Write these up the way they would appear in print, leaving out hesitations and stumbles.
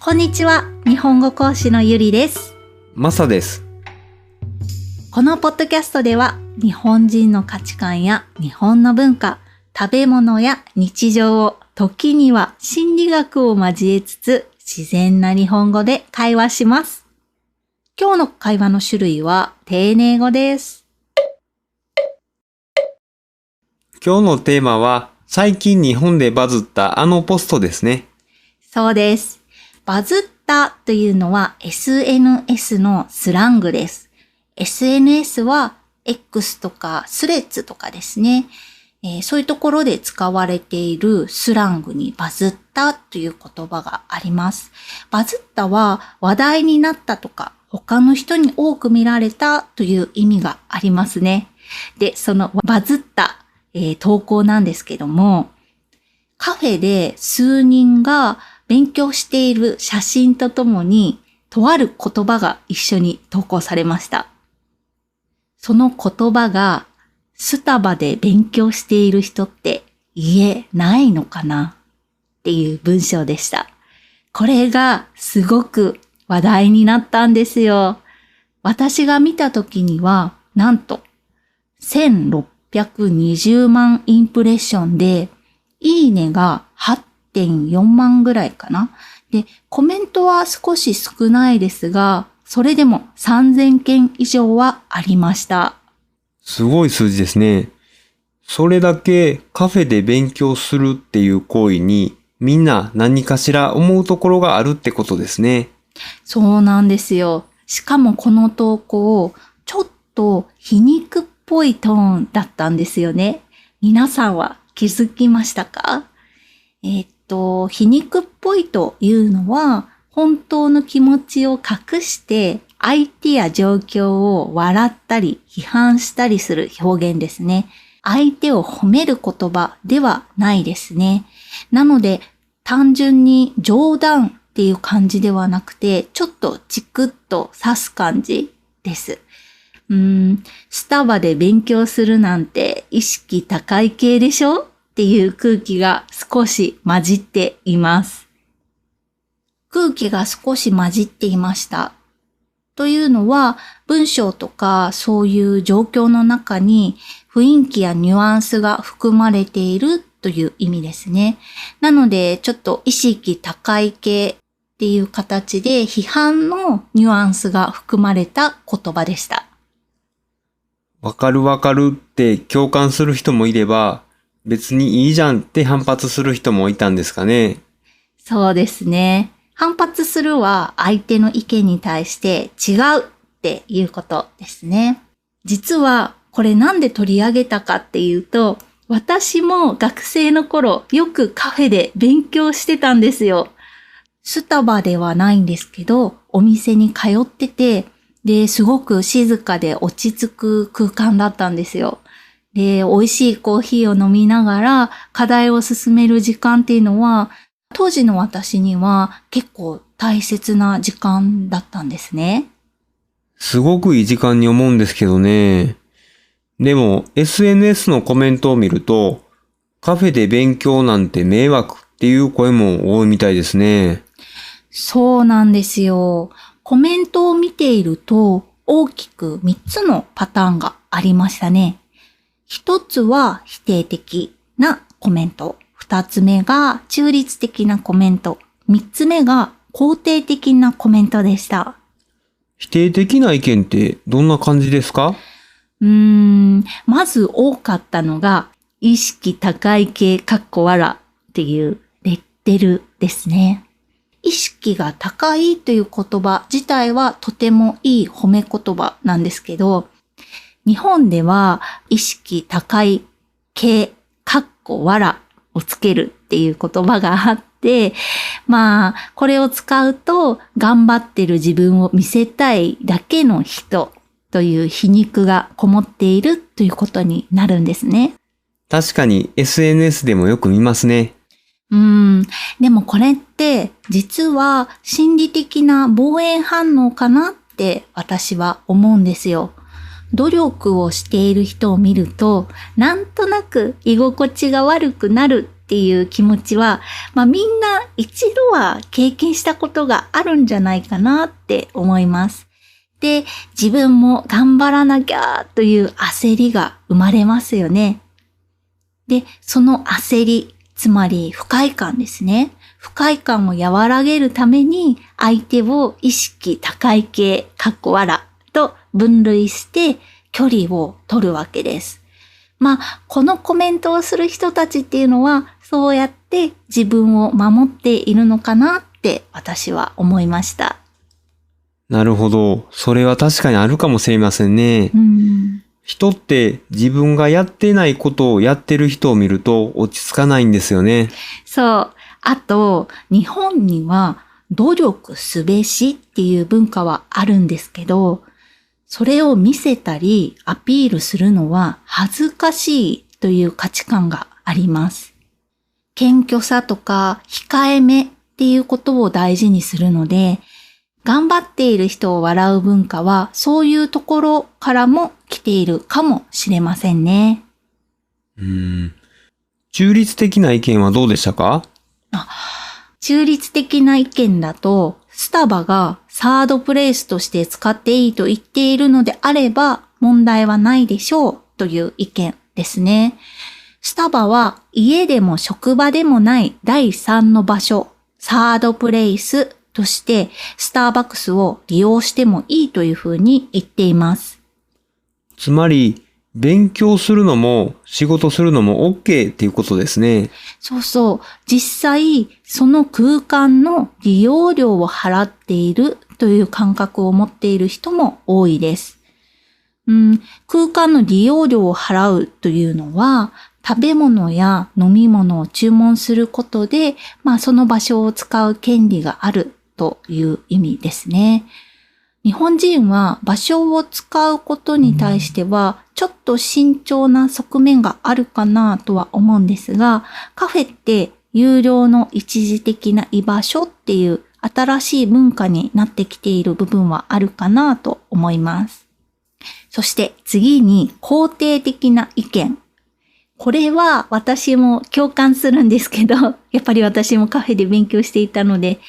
こんにちは。日本語講師のゆりです。マサです。このポッドキャストでは日本人の価値観や日本の文化、食べ物や日常を時には心理学を交えつつ自然な日本語で会話します。今日の会話の種類は丁寧語です。今日のテーマは最近日本でバズったあのポストですね。そうです。バズったというのは SNS のスラングです。SNS は X とかスレッズとかですね。そういうところで使われているスラングにバズったという言葉があります。バズったは話題になったとか他の人に多く見られたという意味がありますね。で、そのバズった、投稿なんですけども、カフェで数人が勉強している写真とともに、とある言葉が一緒に投稿されました。その言葉が、スタバで勉強している人って家ないのかなっていう文章でした。これがすごく話題になったんですよ。私が見た時には、なんと1620万インプレッションで、いいねが8.4 万ぐらいかな。で、コメントは少し少ないですが、それでも3000件以上はありました。すごい数字ですね。それだけカフェで勉強するっていう行為にみんな何かしら思うところがあるってことですね。そうなんですよ。しかもこの投稿、ちょっと皮肉っぽいトーンだったんですよね。皆さんは気づきましたか？皮肉っぽいというのは、本当の気持ちを隠して相手や状況を笑ったり批判したりする表現ですね。相手を褒める言葉ではないですね。なので、単純に冗談っていう感じではなくて、ちょっとチクッと刺す感じです。スタバで勉強するなんて意識高い系でしょっていう空気が少し混じっています。空気が少し混じっていました。というのは、文章とかそういう状況の中に雰囲気やニュアンスが含まれているという意味ですね。なので、ちょっと意識高い系っていう形で批判のニュアンスが含まれた言葉でした。わかるって共感する人もいれば、別にいいじゃんって反発する人もいたんですかね。そうですね。反発するは相手の意見に対して違うっていうことですね。実はこれなんで取り上げたかっていうと、私も学生の頃よくカフェで勉強してたんですよ。スタバではないんですけど、お店に通ってて、で、すごく静かで落ち着く空間だったんですよ。で、美味しいコーヒーを飲みながら課題を進める時間っていうのは、当時の私には結構大切な時間だったんですね。すごくいい時間に思うんですけどね。でも SNS のコメントを見ると、カフェで勉強なんて迷惑っていう声も多いみたいですね。そうなんですよ。コメントを見ていると大きく3つのパターンがありましたね。一つは否定的なコメント。二つ目が中立的なコメント。三つ目が肯定的なコメントでした。否定的な意見ってどんな感じですか？まず多かったのが、意識高い系笑っていうレッテルですね。意識が高いという言葉自体はとてもいい褒め言葉なんですけど、日本では意識高い系笑をつけるっていう言葉があって、これを使うと頑張ってる自分を見せたいだけの人という皮肉がこもっているということになるんですね。確かに SNS でもよく見ますね。でもこれって実は心理的な防衛反応かなって私は思うんですよ。努力をしている人を見ると、なんとなく居心地が悪くなるっていう気持ちは、みんな一度は経験したことがあるんじゃないかなって思います。で、自分も頑張らなきゃという焦りが生まれますよね。で、その焦り、つまり不快感ですね。不快感を和らげるために相手を意識高い系、笑と分類して距離を取るわけです。このコメントをする人たちっていうのはそうやって自分を守っているのかなって私は思いました。なるほど。それは確かにあるかもしれませんね。人って自分がやってないことをやってる人を見ると落ち着かないんですよね。そう。あと、日本には努力すべしっていう文化はあるんですけど、それを見せたりアピールするのは恥ずかしいという価値観があります。謙虚さとか控えめっていうことを大事にするので、頑張っている人を笑う文化はそういうところからも来ているかもしれませんね。中立的な意見はどうでしたか？中立的な意見だと、スタバがサードプレイスとして使っていいと言っているのであれば問題はないでしょうという意見ですね。スタバは家でも職場でもない第三の場所、サードプレイスとしてスターバックスを利用してもいいというふうに言っています。つまり、勉強するのも仕事するのも OK っていうことですね。そうそう。実際、その空間の利用料を払っているという感覚を持っている人も多いです。空間の利用料を払うというのは、食べ物や飲み物を注文することで、その場所を使う権利があるという意味ですね。日本人は場所を使うことに対してはちょっと慎重な側面があるかなとは思うんですが、カフェって有料の一時的な居場所っていう新しい文化になってきている部分はあるかなと思います。そして次に肯定的な意見。これは私も共感するんですけど、やっぱり私もカフェで勉強していたので、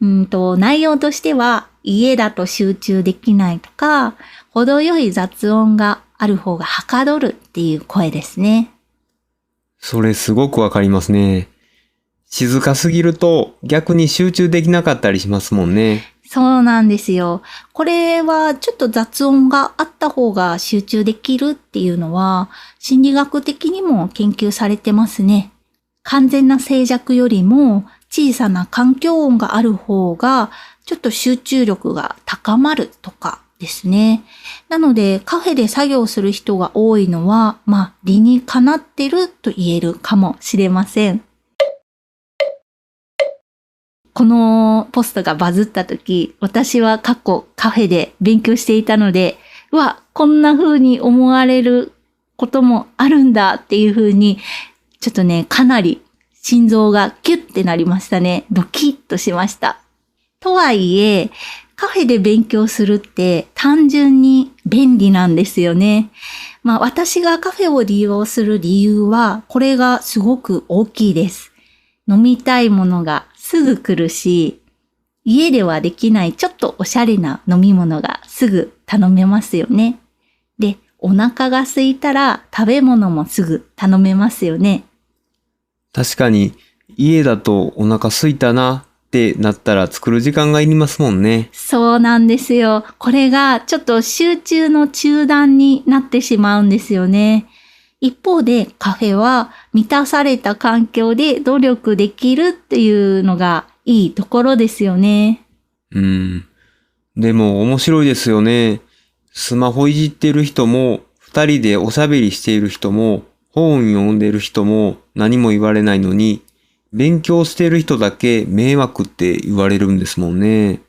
内容としては家だと集中できないとか、程よい雑音がある方がはかどるっていう声ですね。それすごくわかりますね。静かすぎると逆に集中できなかったりしますもんね。そうなんですよ。これはちょっと雑音があった方が集中できるっていうのは心理学的にも研究されてますね。完全な静寂よりも小さな環境音がある方がちょっと集中力が高まるとかですね。なのでカフェで作業する人が多いのは理にかなってると言えるかもしれません。このポストがバズった時、私は過去カフェで勉強していたので、こんな風に思われることもあるんだっていう風に、ちょっとね、かなり心臓がキュッてなりましたね。ドキッとしました。とはいえ、カフェで勉強するって単純に便利なんですよね。私がカフェを利用する理由は、これがすごく大きいです。飲みたいものがすぐ来るし、家ではできないちょっとおしゃれな飲み物がすぐ頼めますよね。で、お腹が空いたら食べ物もすぐ頼めますよね。確かに家だとお腹空いたなってなったら作る時間がいりますもんね。そうなんですよ。これがちょっと集中の中断になってしまうんですよね。一方でカフェは満たされた環境で努力できるっていうのがいいところですよね。でも面白いですよね。スマホいじってる人も、二人でおしゃべりしている人も、本読んでる人も何も言われないのに、勉強してる人だけ迷惑って言われるんですもんね。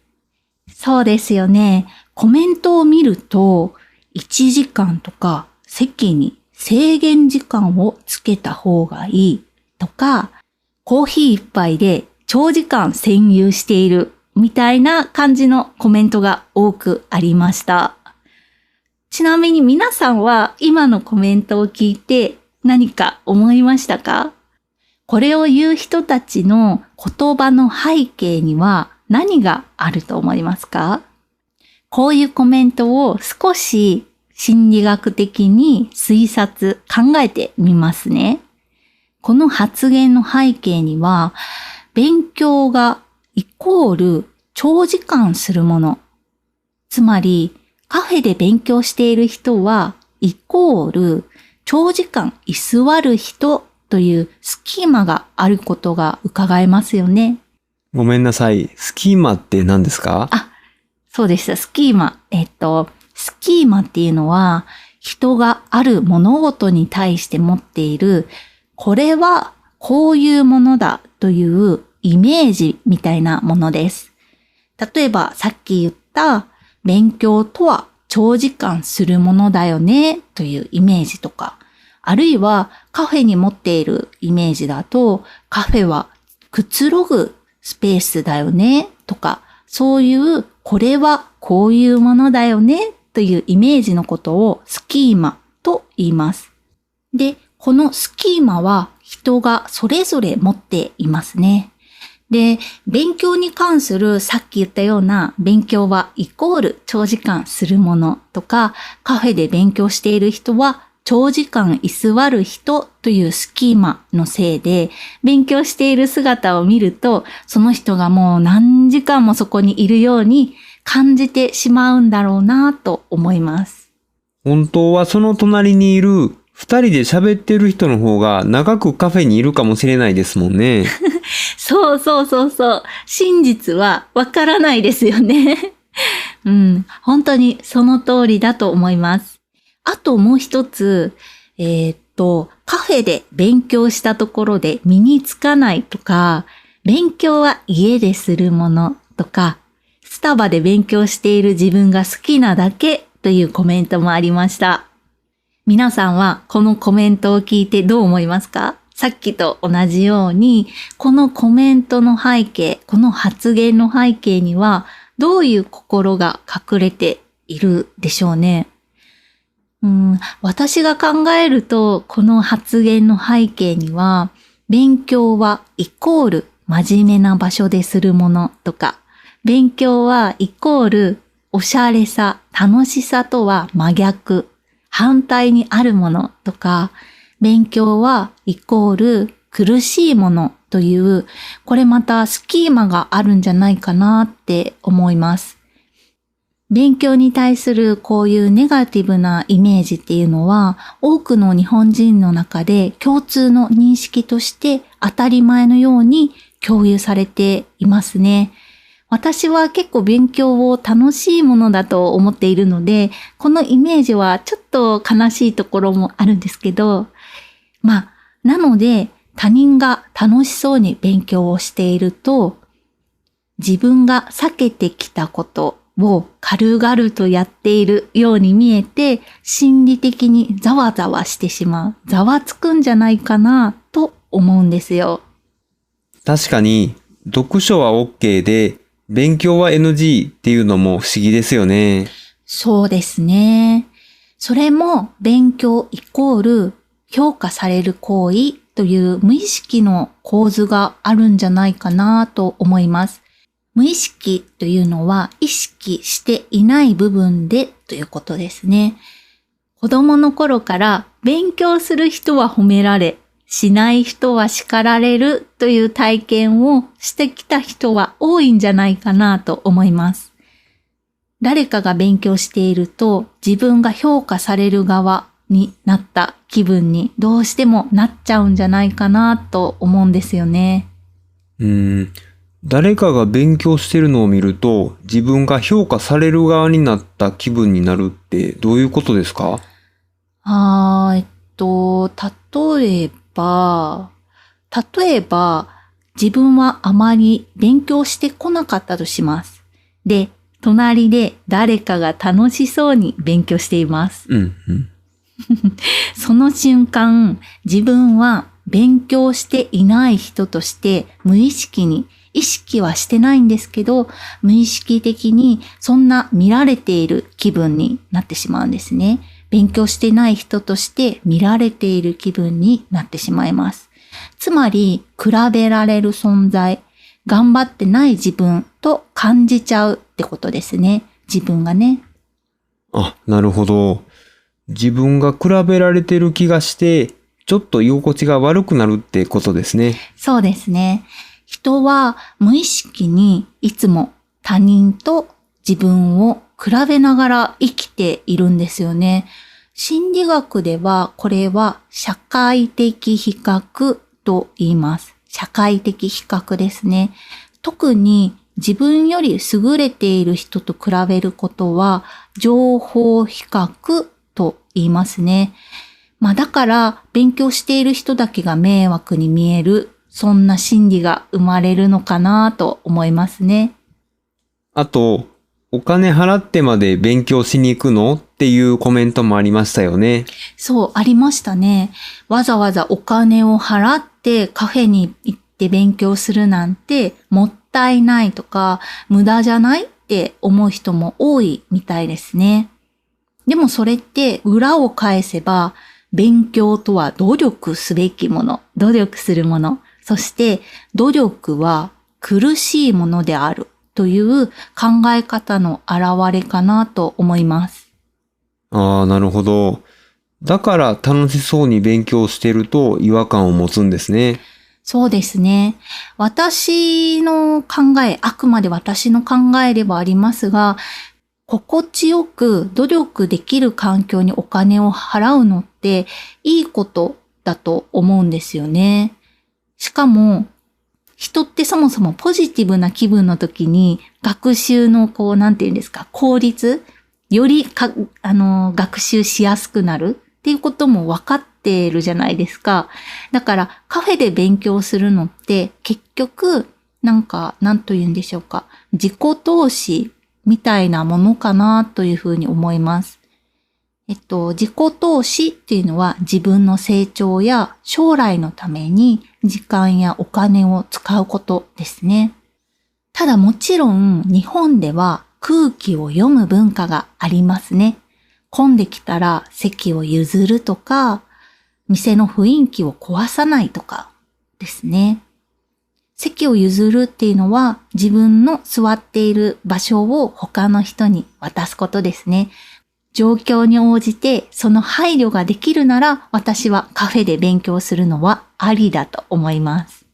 そうですよね。コメントを見ると、1時間とか席に制限時間をつけた方がいいとか、コーヒー一杯で長時間占有しているみたいな感じのコメントが多くありました。ちなみに皆さんは今のコメントを聞いて何か思いましたか？これを言う人たちの言葉の背景には何があると思いますか？こういうコメントを少し心理学的に推察、考えてみますね。この発言の背景には、勉強がイコール長時間するもの。つまり、カフェで勉強している人は、イコール長時間居座る人というスキーマがあることが伺えますよね。ごめんなさい。スキーマって何ですか？そうでした。スキーマ。スキーマっていうのは、人がある物事に対して持っている、これはこういうものだというイメージみたいなものです。例えば、さっき言った、勉強とは長時間するものだよねというイメージとか、あるいはカフェに持っているイメージだと、カフェはくつろぐスペースだよねとか、そういうこれはこういうものだよねというイメージのことをスキーマと言います。で、このスキーマは人がそれぞれ持っていますね。で、勉強に関するさっき言ったような勉強はイコール長時間するものとか、カフェで勉強している人は長時間居座る人というスキーマのせいで、勉強している姿を見ると、その人がもう何時間もそこにいるように感じてしまうんだろうなと思います。本当はその隣にいる二人で喋ってる人の方が長くカフェにいるかもしれないですもんね。そう。真実はわからないですよね。本当にその通りだと思います。あともう一つ、カフェで勉強したところで身につかないとか、勉強は家でするものとか、スタバで勉強している自分が好きなだけというコメントもありました。皆さんはこのコメントを聞いてどう思いますか？さっきと同じように、このコメントの背景、この発言の背景にはどういう心が隠れているでしょうね。私が考えると、この発言の背景には、勉強はイコール真面目な場所でするものとか、勉強はイコールおしゃれさ、楽しさとは真逆、反対にあるものとか、勉強はイコール苦しいものという、これまたスキーマがあるんじゃないかなって思います。勉強に対するこういうネガティブなイメージっていうのは、多くの日本人の中で共通の認識として当たり前のように共有されていますね。私は結構勉強を楽しいものだと思っているので、このイメージはちょっと悲しいところもあるんですけど、なので他人が楽しそうに勉強をしていると、自分が避けてきたことを軽々とやっているように見えて、心理的にざわざわしてしまう。ざわつくんじゃないかなと思うんですよ。確かに、読書は OK で、勉強は NG っていうのも不思議ですよね。そうですね。それも勉強イコール評価される行為という無意識の構図があるんじゃないかなと思います。無意識というのは意識していない部分でということですね。子供の頃から勉強する人は褒められ、しない人は叱られるという体験をしてきた人は多いんじゃないかなと思います。誰かが勉強していると自分が評価される側になった気分にどうしてもなっちゃうんじゃないかなと思うんですよね。誰かが勉強してるのを見ると自分が評価される側になった気分になるってどういうことですか？例えば、自分はあまり勉強してこなかったとします。で、隣で誰かが楽しそうに勉強しています。その瞬間、自分は勉強していない人として無意識に、意識はしてないんですけど、無意識的にそんな見られている気分になってしまうんですね。勉強してない人として見られている気分になってしまいます。つまり、比べられる存在、頑張ってない自分と感じちゃうってことですね。自分がね。あ、なるほど。自分が比べられてる気がして、ちょっと居心地が悪くなるってことですね。そうですね。人は無意識にいつも他人と自分を比べながら生きているんですよね。心理学ではこれは社会的比較と言います。社会的比較ですね。特に自分より優れている人と比べることは情報比較と言いますね。だから勉強している人だけが迷惑に見える、そんな心理が生まれるのかなと思いますね。あと、お金払ってまで勉強しに行くのっていうコメントもありましたよね。そう、ありましたね。わざわざお金を払ってカフェに行って勉強するなんてもったいないとか無駄じゃないって思う人も多いみたいですね。でもそれって裏を返せば勉強とは努力すべきもの、努力するもの、そして努力は苦しいものであるという考え方の表れかなと思います。ああ、なるほど。だから楽しそうに勉強してると違和感を持つんですね。そうですね。私の考え、あくまで私の考えではありますが、心地よく努力できる環境にお金を払うのっていいことだと思うんですよね。しかも、人ってそもそもポジティブな気分の時に学習のなんていうんですか、効率、より学習しやすくなるっていうことも分かってるじゃないですか。だからカフェで勉強するのって結局なんと言うんでしょうか。自己投資みたいなものかなというふうに思います。自己投資っていうのは自分の成長や将来のために時間やお金を使うことですね。ただもちろん日本では空気を読む文化がありますね。混んできたら席を譲るとか、店の雰囲気を壊さないとかですね。席を譲るっていうのは自分の座っている場所を他の人に渡すことですね。状況に応じてその配慮ができるなら私はカフェで勉強するのはありだと思います。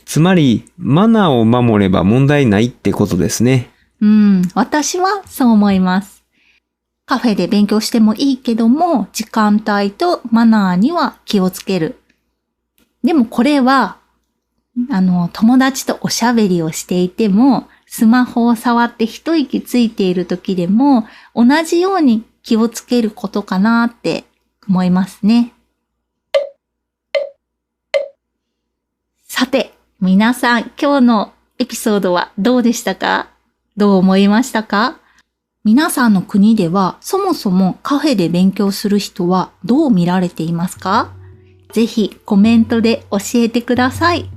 つまり、マナーを守れば問題ないってことですね。私はそう思います。カフェで勉強してもいいけども、時間帯とマナーには気をつける。でもこれは、友達とおしゃべりをしていても、スマホを触って一息ついている時でも、同じように気をつけることかなって思いますね。さて、皆さん、今日のエピソードはどうでしたか？どう思いましたか？皆さんの国ではそもそもカフェで勉強する人はどう見られていますか？ぜひコメントで教えてください。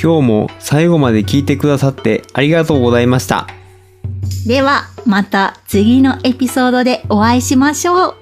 今日も最後まで聞いてくださってありがとうございました。ではまた次のエピソードでお会いしましょう。